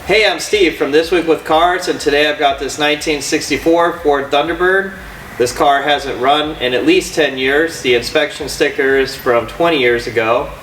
Hey, I'm Steve from This Week with Cars, and today I've got this 1964 Ford Thunderbird. This car hasn't run in at least 10 years. The inspection sticker is from 20 years ago,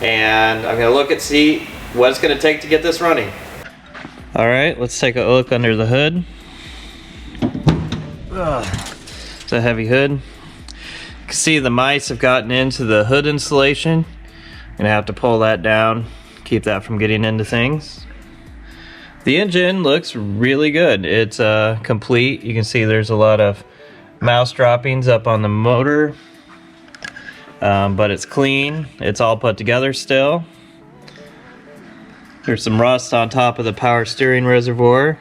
and I'm going to look and see what it's going to take to get this running. Alright, let's take a look under the hood. It's a heavy hood. You can see the mice have gotten into the hood insulation. I'm going to have to pull that down, keep that from getting into things. The engine looks really good. It's complete. You can see there's a lot of mouse droppings up on the motor, but it's clean. It's all put together still. There's some rust on top of the power steering reservoir.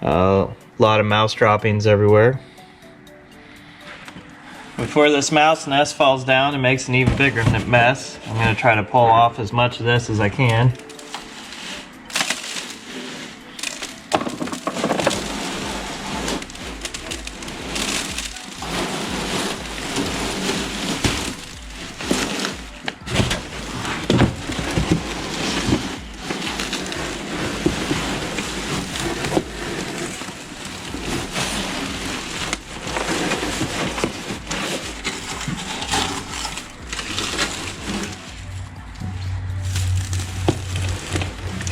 A lot of mouse droppings everywhere. Before this mouse nest falls down and makes an even bigger mess, I'm going to try to pull off as much of this as I can.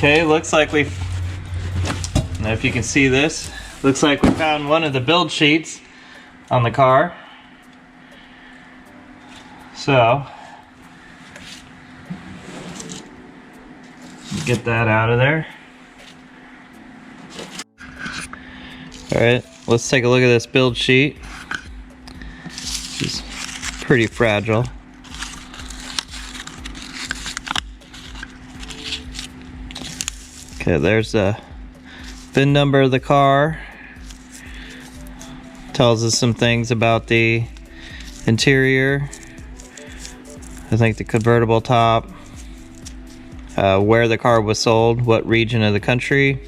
Okay, looks like I don't know if you can see this, looks like we found one of the build sheets on the car. So, get that out of there. Alright, let's take a look at this build sheet. It's pretty fragile. Okay, there's the VIN number of the car. Tells us some things about the interior. I think the convertible top, where the car was sold, what region of the country,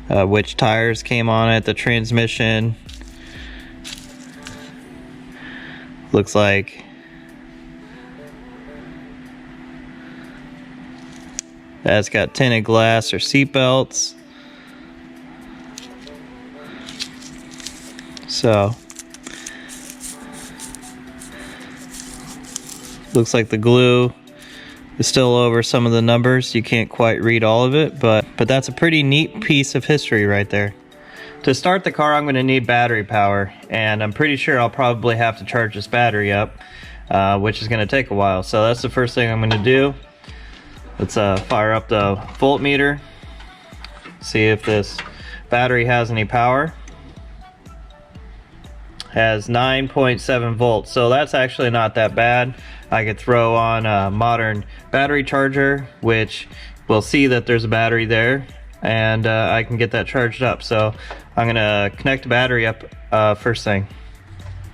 which tires came on it, the transmission. Looks like that's got tinted glass or seat belts. So, looks like the glue is still over some of the numbers. You can't quite read all of it, but that's a pretty neat piece of history right there. To start the car, I'm going to need battery power, and I'm pretty sure I'll probably have to charge this battery up, which is going to take a while. So that's the first thing I'm going to do. Let's fire up the voltmeter, see if this battery has any power. Has 9.7 volts, so that's actually not that bad. I could throw on a modern battery charger, which will see that there's a battery there, and I can get that charged up. So I'm gonna connect the battery up first thing.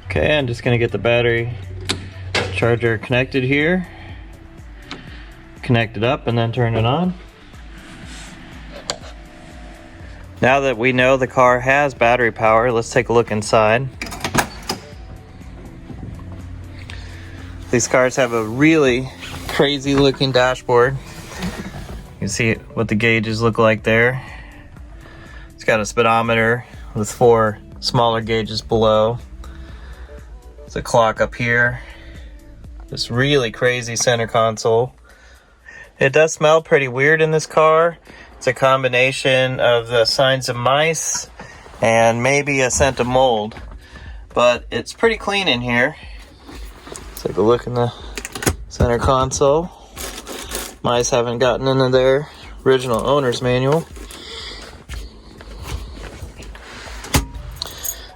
Okay, I'm just gonna get the battery charger connected here. Connect it up and then turn it on. Now that we know the car has battery power, let's take a look inside. These cars have a really crazy looking dashboard. You can see what the gauges look like there. It's got a speedometer with 4 smaller gauges below. There's a clock up here. This really crazy center console. It does smell pretty weird in this car. It's a combination of the signs of mice and maybe a scent of mold. But it's pretty clean in here. Let's take a look in the center console. Mice haven't gotten into their original owner's manual.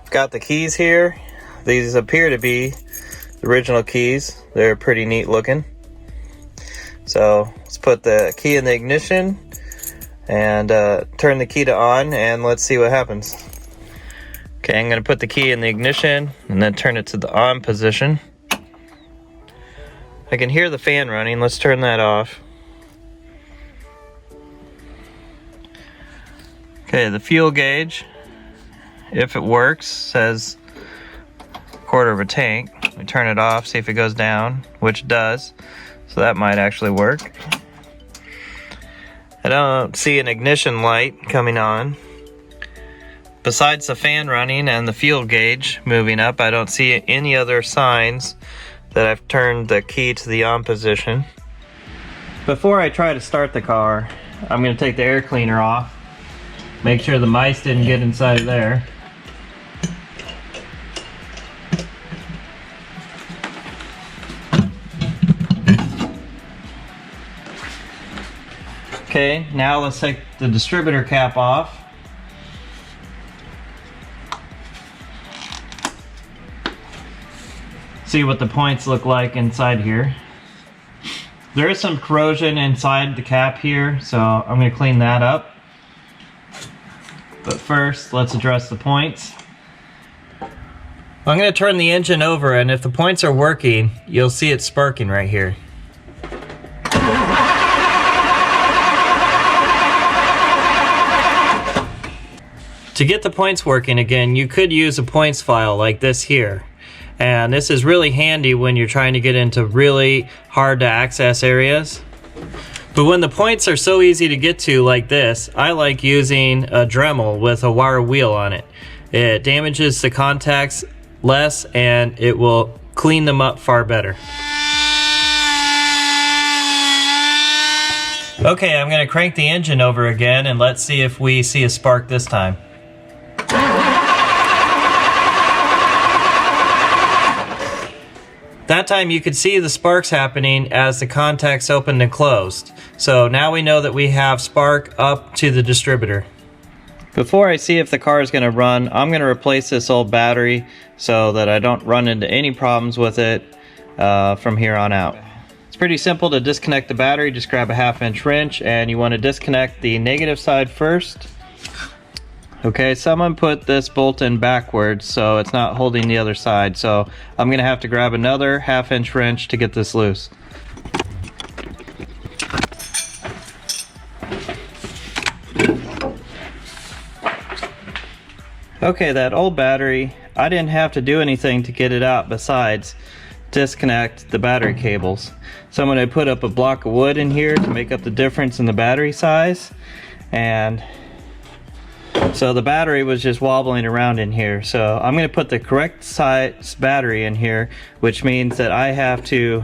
Got the keys here. These appear to be the original keys. They're pretty neat looking. So let's put the key in the ignition and turn the key to on, and let's see what happens. Okay, I'm going to put the key in the ignition and then turn it to the on position. I can hear the fan running. Let's turn that off. Okay, the fuel gauge, if it works, says 1/4 of a tank. We turn it off, see if it goes down, which it does. So that might actually work. I don't see an ignition light coming on. Besides the fan running and the fuel gauge moving up, I don't see any other signs that I've turned the key to the on position. Before I try to start the car, I'm going to take the air cleaner off. Make sure the mice didn't get inside of there. Okay, now let's take the distributor cap off. See what the points look like inside here. There is some corrosion inside the cap here, so I'm going to clean that up. But first, let's address the points. I'm going to turn the engine over, and if the points are working, you'll see it sparking right here. To get the points working again, you could use a points file like this here. And this is really handy when you're trying to get into really hard to access areas. But when the points are so easy to get to like this, I like using a Dremel with a wire wheel on it. It damages the contacts less and it will clean them up far better. Okay, I'm going to crank the engine over again and let's see if we see a spark this time. That time you could see the sparks happening as the contacts opened and closed. So now we know that we have spark up to the distributor. Before I see if the car is going to run, I'm going to replace this old battery so that I don't run into any problems with it from here on out. It's pretty simple to disconnect the battery. Just grab a 1/2-inch wrench and you want to disconnect the negative side first. Okay, someone put this bolt in backwards so it's not holding the other side. So I'm going to have to grab another 1/2-inch wrench to get this loose. Okay, that old battery, I didn't have to do anything to get it out besides disconnect the battery cables. Someone had put up a block of wood in here to make up the difference in the battery size, and so the battery was just wobbling around in here. So I'm going to put the correct size battery in here, which means that I have to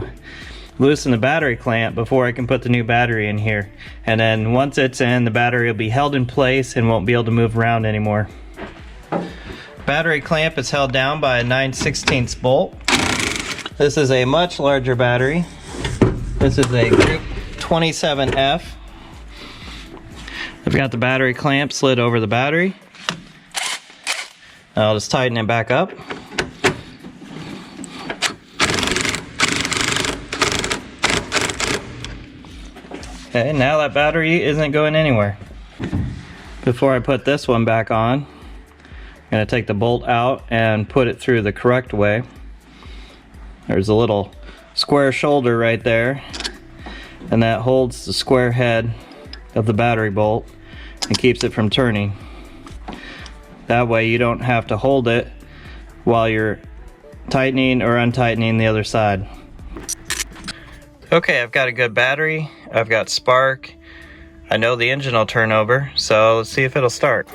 loosen the battery clamp before I can put the new battery in here. And then once it's in, the battery will be held in place and won't be able to move around anymore. Battery clamp is held down by a 9/16 bolt. This is a much larger battery. This is a Group 27F. I've got the battery clamp slid over the battery. I'll just tighten it back up. Okay, now that battery isn't going anywhere. Before I put this one back on, I'm going to take the bolt out and put it through the correct way. There's a little square shoulder right there, and that holds the square head of the battery bolt and keeps it from turning. That way you don't have to hold it while you're tightening or untightening the other side. Okay, I've got a good battery, I've got spark, I know the engine will turn over, so let's see if it'll start.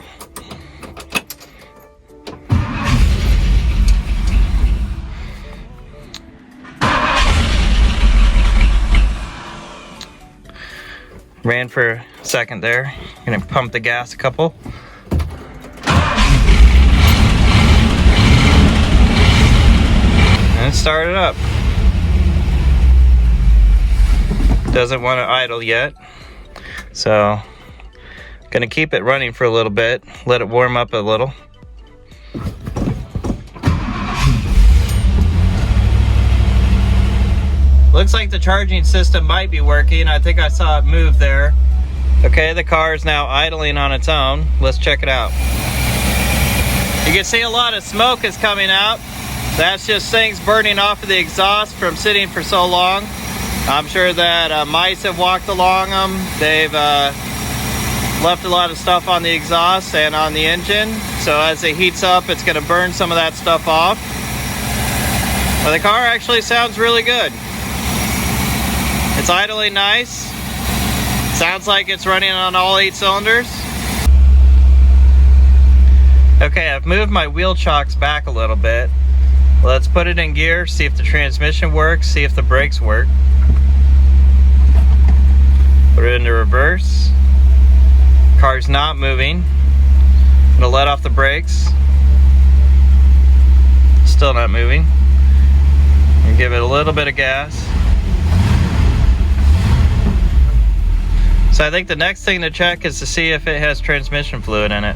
Ran for a second there. Gonna pump the gas a couple. And start it up. Doesn't want to idle yet. So, gonna keep it running for a little bit, let it warm up a little. Looks like the charging system might be working. I think I saw it move there. Okay, the car is now idling on its own. Let's check it out. You can see a lot of smoke is coming out. That's just things burning off of the exhaust from sitting for so long. I'm sure that mice have walked along them. They've left a lot of stuff on the exhaust and on the engine. So as it heats up, it's going to burn some of that stuff off. But the car actually sounds really good. It's idling nice. Sounds like it's running on all 8 cylinders. Okay, I've moved my wheel chocks back a little bit. Let's put it in gear, see if the transmission works, see if the brakes work. Put it into reverse. Car's not moving. I'm gonna let off the brakes. Still not moving. And give it a little bit of gas. So I think the next thing to check is to see if it has transmission fluid in it.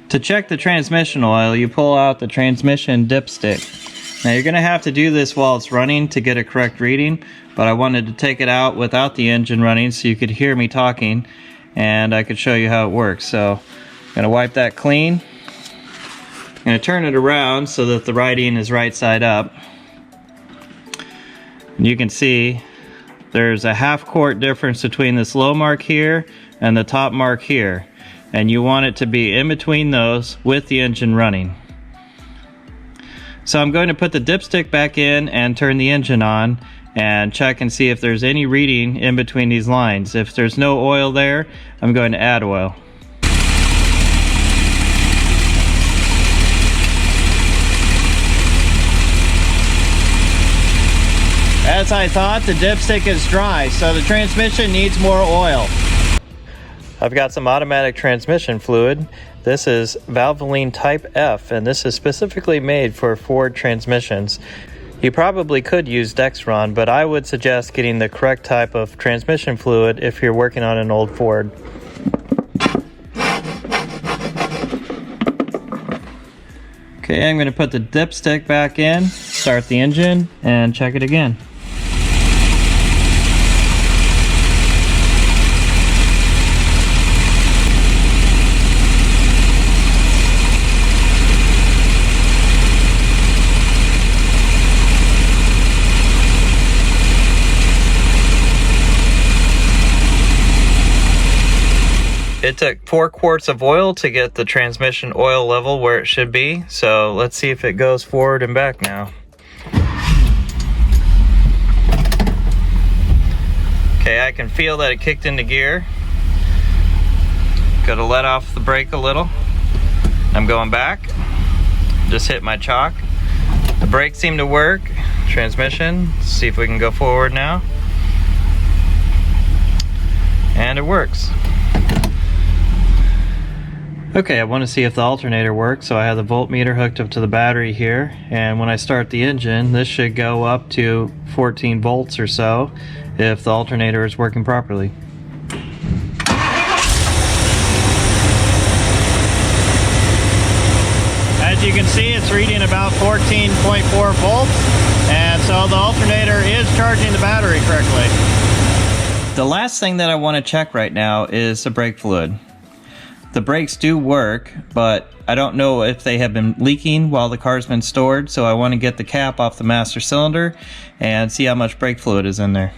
To check the transmission oil, you pull out the transmission dipstick. Now you're going to have to do this while it's running to get a correct reading, but I wanted to take it out without the engine running so you could hear me talking and I could show you how it works. So I'm going to wipe that clean. I'm going to turn it around so that the writing is right side up. And you can see there's a half quart difference between this low mark here and the top mark here. And you want it to be in between those with the engine running. So I'm going to put the dipstick back in and turn the engine on and check and see if there's any reading in between these lines. If there's no oil there, I'm going to add oil. As I thought, the dipstick is dry, so the transmission needs more oil. I've got some automatic transmission fluid. This is Valvoline Type F, and this is specifically made for Ford transmissions. You probably could use Dexron, but I would suggest getting the correct type of transmission fluid if you're working on an old Ford. Okay, I'm going to put the dipstick back in, start the engine, and check it again. It took 4 quarts of oil to get the transmission oil level where it should be, so let's see if it goes forward and back now. Okay, I can feel that it kicked into gear. Gotta let off the brake a little. I'm going back. Just hit my chock. The brakes seem to work. Transmission, let's see if we can go forward now. And it works. Okay, I want to see if the alternator works, so I have the voltmeter hooked up to the battery here, and when I start the engine, this should go up to 14 volts or so if the alternator is working properly. As you can see, it's reading about 14.4 volts, and so the alternator is charging the battery correctly. The last thing that I want to check right now is the brake fluid. The brakes do work, but I don't know if they have been leaking while the car's been stored, so I want to get the cap off the master cylinder and see how much brake fluid is in there.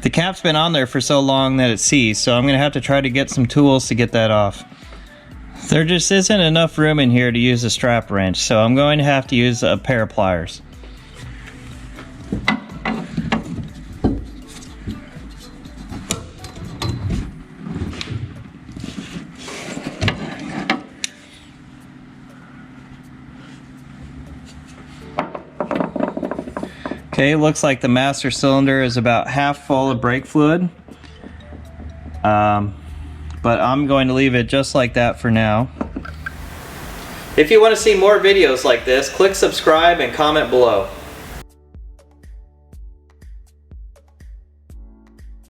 The cap's been on there for so long that it seized, so I'm going to have to try to get some tools to get that off. There just isn't enough room in here to use a strap wrench, so I'm going to have to use a pair of pliers. Okay, looks like the master cylinder is about half full of brake fluid. But I'm going to leave it just like that for now. If you want to see more videos like this, click subscribe and comment below.